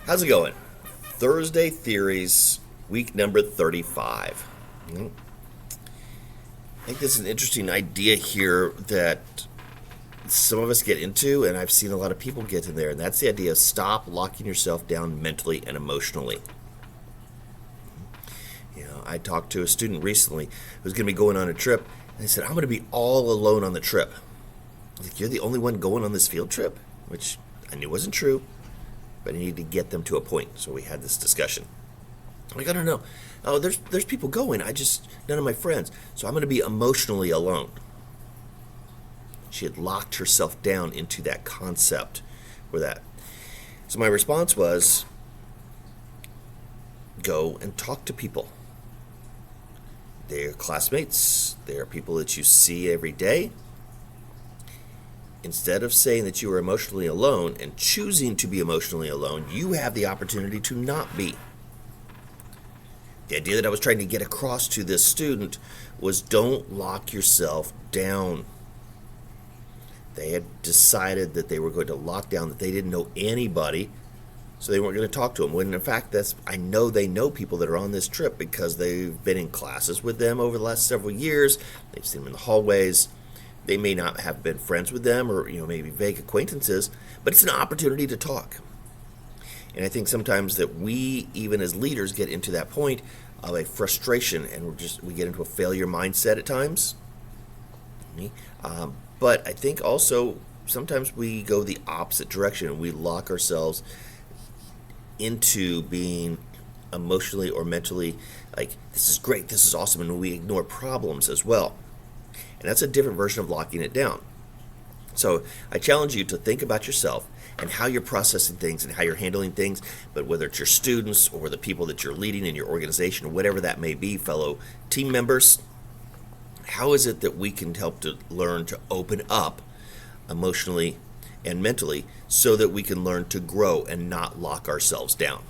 How's it going? Thursday Theories, week number 35. I think this is an interesting idea here that some of us get into, and I've seen a lot of people get in there, and that's the idea of stop locking yourself down mentally and emotionally. I talked to a student recently who was going to be going on a trip, and he said, I'm going to be all alone on the trip. I was like, you're the only one going on this field trip? Which I knew wasn't true, but I needed to get them to a point, so we had this discussion. I'm like, I don't know. Oh, there's people going. None of my friends. So I'm going to be emotionally alone. She had locked herself down into that concept for that. So my response was, go and talk to people. They're classmates. They're people that you see every day. Instead of saying that you are emotionally alone and choosing to be emotionally alone, you have the opportunity to not be. The idea that I was trying to get across to this student was don't lock yourself down. They had decided that they were going to lock down, that they didn't know anybody, so they weren't going to talk to them. When in fact, I know they know people that are on this trip because they've been in classes with them over the last several years. They've seen them in the hallways. They may not have been friends with them or maybe vague acquaintances, but it's an opportunity to talk. And I think sometimes that we, even as leaders, get into that point of a frustration, and we get into a failure mindset at times. But I think also sometimes we go the opposite direction and we lock ourselves into being emotionally or mentally like, this is great, this is awesome, and we ignore problems as well. And that's a different version of locking it down. So I challenge you to think about yourself and how you're processing things and how you're handling things, but whether it's your students or the people that you're leading in your organization or whatever that may be, fellow team members, how is it that we can help to learn to open up emotionally and mentally so that we can learn to grow and not lock ourselves down?